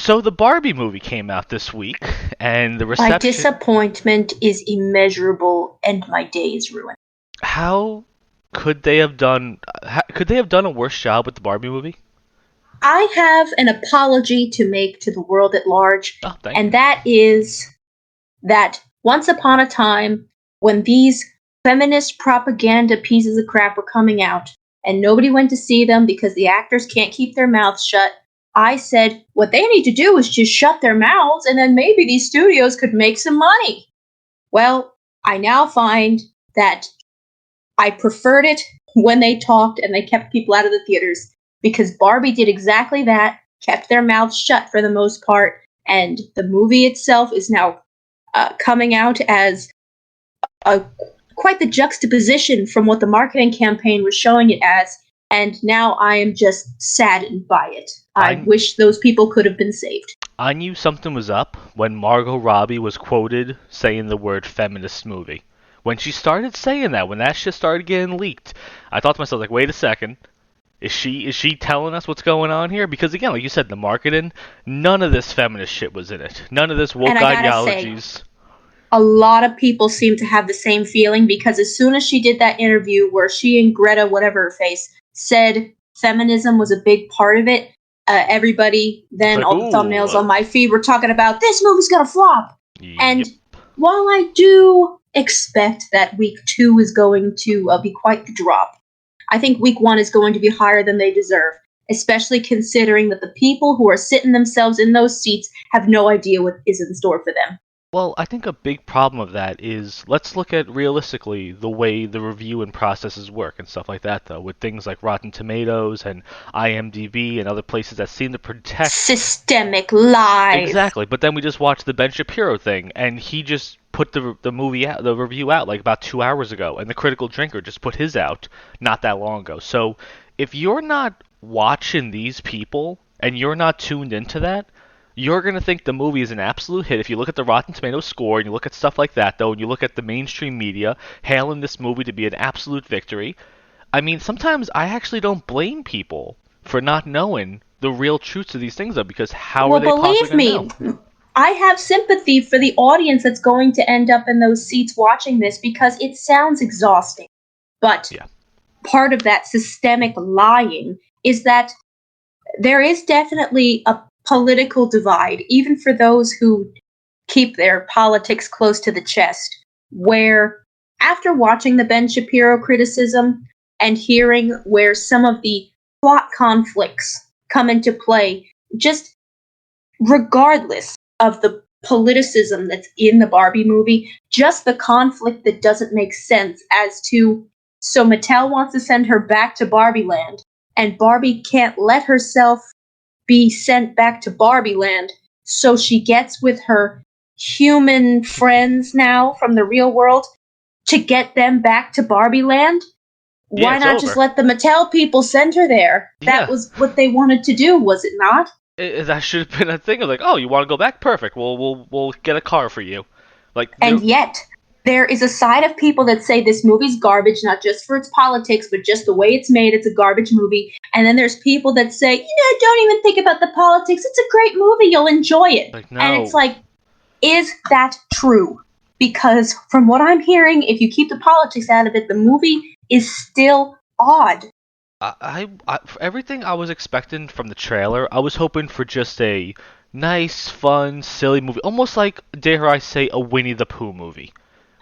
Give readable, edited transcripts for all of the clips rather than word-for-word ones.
So the Barbie movie came out this week, and the My reception. disappointment is immeasurable, and my day is ruined. How could they have done? Could they have done a worse job with the Barbie movie? I have an apology to make to the world at large, Oh, thank and you. that is that once upon a time, when these feminist propaganda pieces of crap were coming out, and nobody went to see them because the actors can't keep their mouths shut, I said, what they need to do is just shut their mouths, and then maybe these studios could make some money. Well, I now find that I preferred it when they talked and they kept people out of the theaters because Barbie did exactly that, kept their mouths shut for the most part, and the movie itself is now coming out as a quite the juxtaposition from what the marketing campaign was showing it as, and now I am just saddened by it. I I wish those people could have been saved. I knew something was up when Margot Robbie was quoted saying the word feminist movie. When she started saying that, when that shit started getting leaked, I thought to myself, like, wait a second. Is she telling us what's going on here? Because again, like you said, the marketing, none of this feminist shit was in it. None of this And woke I gotta say, ideologies. a lot of people seem to have the same feeling because as soon as she did that interview where she and Greta, whatever her face, said feminism was a big part of it, everybody, It's then like, all the ooh, thumbnails on my feed were talking about this movie's gonna flop. And yep. while I do expect that week two is going to be quite the drop, I think week one is going to be higher than they deserve, especially considering that the people who are sitting themselves in those seats have no idea what is in store for them. Well, I think a big problem of that is let's look at realistically the way the review and processes work and stuff like that, though, with things like Rotten Tomatoes and IMDb and other places that seem to protect. Systemic lies. Exactly, but then we just watched the Ben Shapiro thing, and he just put the movie out, the review out like about 2 hours ago, and the Critical Drinker just put his out not that long ago. So if you're not watching these people and you're not tuned into that, you're gonna think the movie is an absolute hit. If you look at the Rotten Tomatoes score and you look at stuff like that, though, and you look at the mainstream media hailing this movie to be an absolute victory, I mean, sometimes I actually don't blame people for not knowing the real truths of these things, though, because how are Well, they possibly believe going to know? me, I have sympathy for the audience that's going to end up in those seats watching this because it sounds exhausting. But Yeah. part of that systemic lying is that there is definitely a political divide, even for those who keep their politics close to the chest, where after watching the Ben Shapiro criticism and hearing where some of the plot conflicts come into play, just regardless of the politicism that's in the Barbie movie, just the conflict that doesn't make sense as to so Mattel wants to send her back to Barbie Land, and Barbie can't let herself be sent back to Barbie Land, so she gets with her human friends now from the real world to get them back to Barbie Land. Yeah, Why it's not just over. let the Mattel people send her there? That Yeah. was what they wanted to do, was it not? That should have been a thing of like, oh, you want to go back? Perfect. We'll get a car for you. Like there. And yet, there is a side of people that say this movie's garbage, not just for its politics, but just the way it's made. It's a garbage movie. And then there's people that say, don't even think about the politics. It's a great movie. You'll enjoy it. Like And it's no. like, is that true? Because from what I'm hearing, if you keep the politics out of it, the movie is still odd. For everything I was expecting from the trailer, I was hoping for just a nice, fun, silly movie, almost like, dare I say, a Winnie the Pooh movie,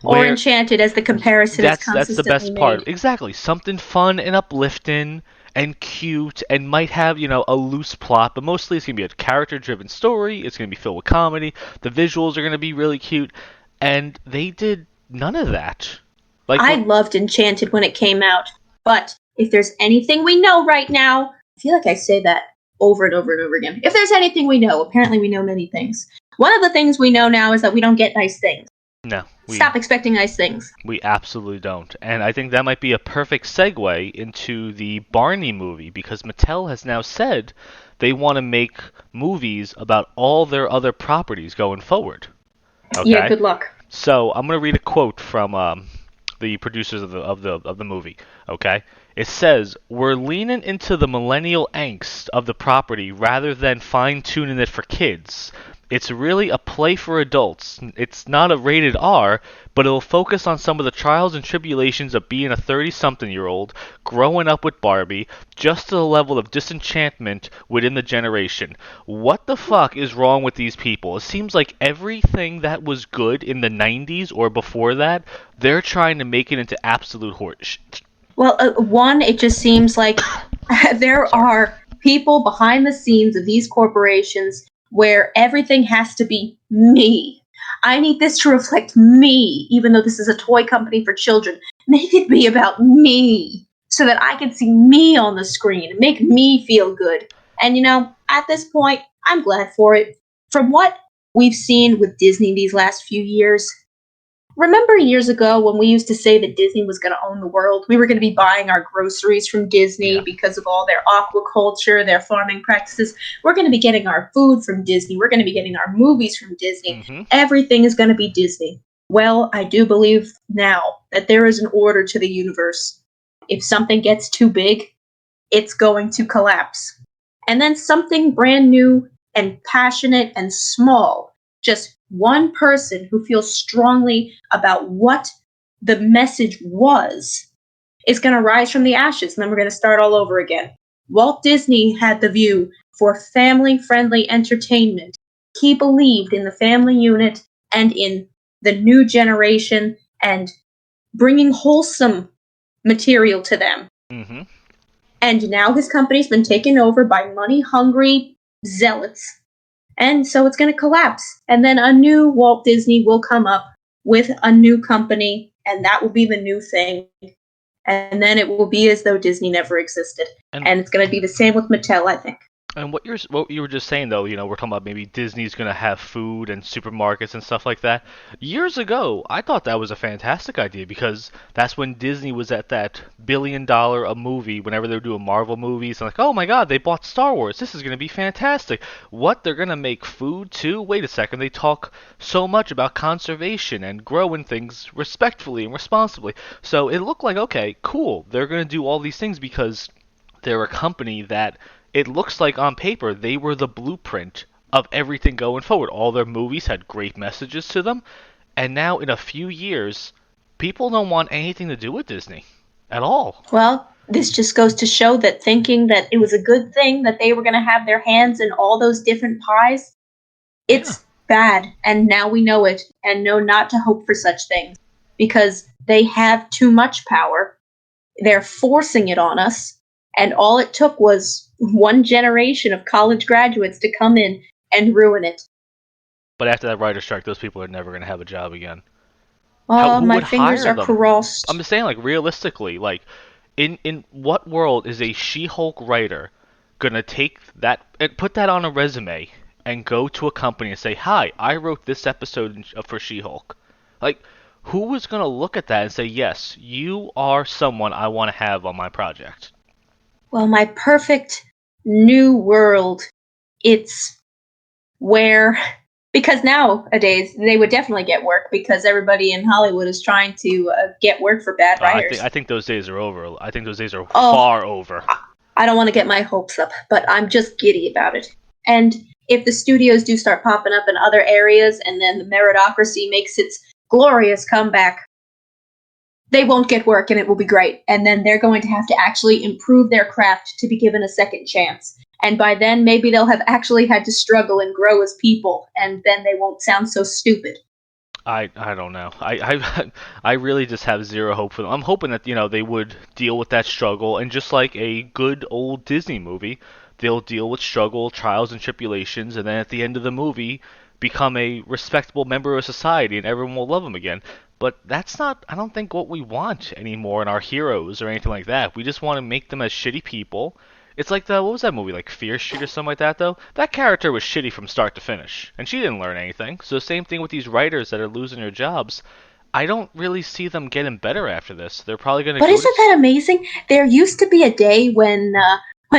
Or where Enchanted, as the comparison is that's the consistently best part. made. Exactly, something fun and uplifting and cute, and might have a loose plot, but mostly it's gonna be a character-driven story. It's gonna be filled with comedy. The visuals are gonna be really cute, and they did none of that. Like I what? loved Enchanted when it came out, but if there's anything we know right now, I feel like I say that over and over and over again. If there's anything we know, apparently we know many things. One of the things we know now is that we don't get nice things. No, Stop expecting nice things. we absolutely don't. And I think that might be a perfect segue into the Barney movie because Mattel has now said they want to make movies about all their other properties going forward. Yeah, Okay? good luck. So I'm going to read a quote from the producers of the movie, okay? It says, we're leaning into the millennial angst of the property rather than fine-tuning it for kids. It's really a play for adults. It's not a rated R, but it'll focus on some of the trials and tribulations of being a 30-something-year-old growing up with Barbie, just to the level of disenchantment within the generation. What the fuck is wrong with these people? It seems like everything that was good in the 90s or before that, they're trying to make it into absolute horseshit. Well, one, it just seems like there are people behind the scenes of these corporations where everything has to be me. I need this to reflect me, even though this is a toy company for children. Make it be about me so that I can see me on the screen and make me feel good. And, at this point, I'm glad for it. From what we've seen with Disney these last few years, remember years ago when we used to say that Disney was going to own the world? We were going to be buying our groceries from Disney because of all their aquaculture, their farming practices. We're going to be getting our food from Disney. We're going to be getting our movies from Disney. Mm-hmm. Everything is going to be Disney. Well, I do believe now that there is an order to the universe. If something gets too big, it's going to collapse. And then something brand new and passionate and small, just one person who feels strongly about what the message was, is going to rise from the ashes, and then we're going to start all over again. Walt Disney had the view for family-friendly entertainment. He believed in the family unit and in the new generation and bringing wholesome material to them. Mm-hmm. And now his company's been taken over by money-hungry zealots. And so it's going to collapse. And then a new Walt Disney will come up with a new company, and that will be the new thing. And then it will be as though Disney never existed. And it's going to be the same with Mattel, I think. And what you were just saying, though, we're talking about maybe Disney's going to have food and supermarkets and stuff like that. Years ago, I thought that was a fantastic idea because that's when Disney was at that $1 billion a movie whenever they were doing Marvel movies. And like, oh my god, they bought Star Wars. This is going to be fantastic. What, they're going to make food too? Wait a second, they talk so much about conservation and growing things respectfully and responsibly. So it looked like, okay, cool. They're going to do all these things because they're a company that... It looks like on paper they were the blueprint of everything going forward. All their movies had great messages to them, and now in a few years, people don't want anything to do with Disney at all. Well, this just goes to show that thinking that it was a good thing that they were going to have their hands in all those different pies, it's bad, and now we know it, and know not to hope for such things, because they have too much power. They're forcing it on us, and all it took was one generation of college graduates to come in and ruin it. But after that writer's strike, those people are never going to have a job again. My fingers are crossed. I'm just saying, like, realistically, like, in what world is a She-Hulk writer going to take that and put that on a resume and go to a company and say, hi, I wrote this episode for She-Hulk? Like, who is going to look at that and say, yes, you are someone I want to have on my project? Well, my perfect new world, it's where, because nowadays they would definitely get work because everybody in Hollywood is trying to get work for bad writers. I think those days are over. I think those days are far over. I don't want to get my hopes up, but I'm just giddy about it. And if the studios do start popping up in other areas and then the meritocracy makes its glorious comeback, they won't get work and it will be great. And then they're going to have to actually improve their craft to be given a second chance. And by then, maybe they'll have actually had to struggle and grow as people, and then they won't sound so stupid. I don't know. I really just have zero hope for them. I'm hoping that, they would deal with that struggle, and just like a good old Disney movie, they'll deal with struggle, trials, and tribulations, and then at the end of the movie, become a respectable member of society, and everyone will love them again. But that's not, I don't think, what we want anymore in our heroes or anything like that. We just want to make them as shitty people. It's like what was that movie, like Fear Street or something like that, though? That character was shitty from start to finish, and she didn't learn anything. So same thing with these writers that are losing their jobs. I don't really see them getting better after this. They're probably going to But isn't that amazing? There used to be a day when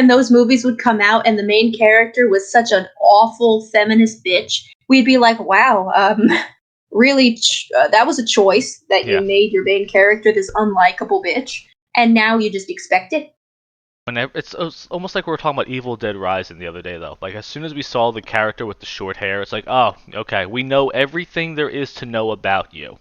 those movies would come out and the main character was such an awful feminist bitch. We'd be like, wow, really, that was a choice that you made your main character this unlikable bitch. and now you just expect it. Whenever it's almost like we were talking about Evil Dead Rising the other day, though. Like as soon as we saw the character with the short hair, it's like, oh, okay, we know everything there is to know about you.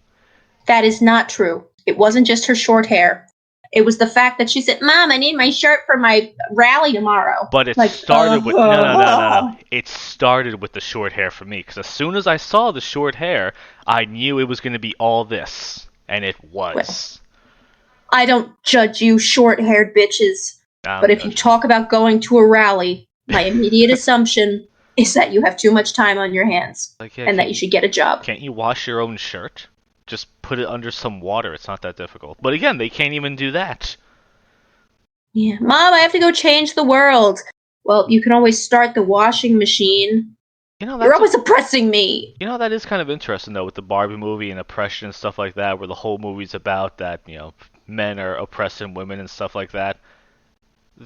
That is not true. It wasn't just her short hair. It was the fact that she said, "Mom, I need my shirt for my rally tomorrow." But it Like, started with no. It started with the short hair for me because as soon as I saw the short hair, I knew it was going to be all this, and it Well, was. I don't judge you short-haired bitches, I'm but if you judging. talk about going to a rally, my immediate assumption is that you have too much time on your hands Like, yeah, and that you should get a job. can't you wash your own shirt? Just put it under some water. It's not that difficult. But again, they can't even do that. Yeah, Mom, I have to go change the world. Well, you can always start the washing machine. You know You're that's always oppressing me. You know, that is kind of interesting, though, with the Barbie movie and oppression and stuff like that, where the whole movie's about that, men are oppressing women and stuff like that.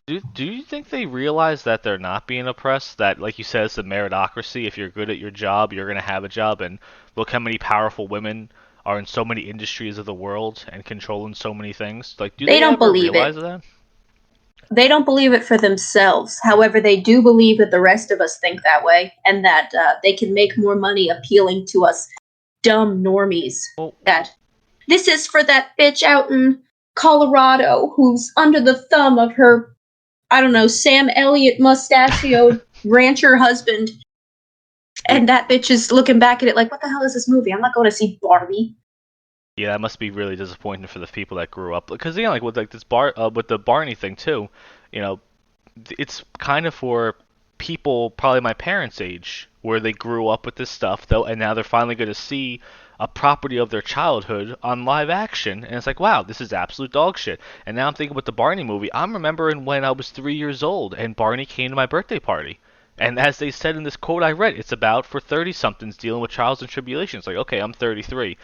Do you think they realize that they're not being oppressed? That, like you said, it's a meritocracy. If you're good at your job, you're going to have a job. And look how many powerful women are in so many industries of the world and controlling so many things. Like, do They they don't ever believe realize it. that? They don't believe it for themselves. However, they do believe that the rest of us think that way and that they can make more money appealing to us dumb normies. Well, That this is for that bitch out in Colorado who's under the thumb of her, I don't know, Sam Elliott mustachioed rancher husband. And that bitch is looking back at it like, what the hell is this movie? I'm not going to see Barbie. yeah, that must be really disappointing for the people that grew up. Because like with like this with the Barney thing too, you know, it's kind of for people probably my parents' age where they grew up with this stuff though, and now they're finally going to see a property of their childhood on live action, and it's like, wow, this is absolute dog shit. And now I'm thinking with the Barney movie, I'm remembering when I was 3 years old and Barney came to my birthday party. And as they said in this quote I read, it's about for 30 somethings dealing with trials and tribulations. Like, okay, I'm 33.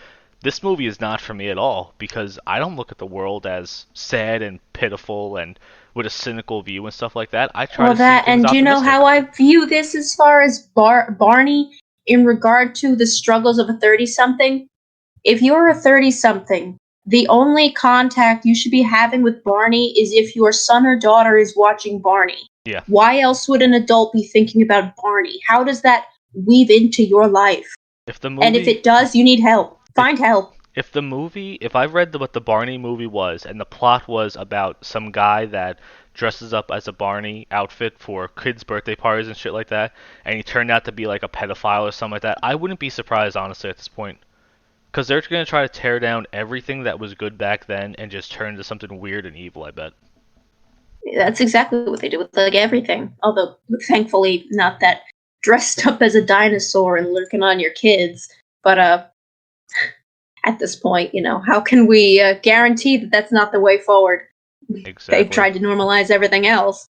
This movie is not for me at all because I don't look at the world as sad and pitiful and with a cynical view and stuff like that. I try Well, to see that, things and do you know optimistic. how I view this as far as Barney in regard to the struggles of a 30 something? If you're a 30 something, the only contact you should be having with Barney is if your son or daughter is watching Barney. Yeah. Why else would an adult be thinking about Barney? How does that weave into your life? If the And if movie it does, you need help. if Find help. if I read what the Barney movie was and the plot was about some guy that dresses up as a Barney outfit for kids' birthday parties and shit like that, and he turned out to be like a pedophile or something like that, I wouldn't be surprised honestly at this point. Because they're going to try to tear down everything that was good back then and just turn into something weird and evil, I bet. That's exactly what they do with like everything. Although, thankfully, not that dressed up as a dinosaur and lurking on your kids. But at this point, how can we guarantee that that's not the way forward? They've Exactly. tried to normalize everything else.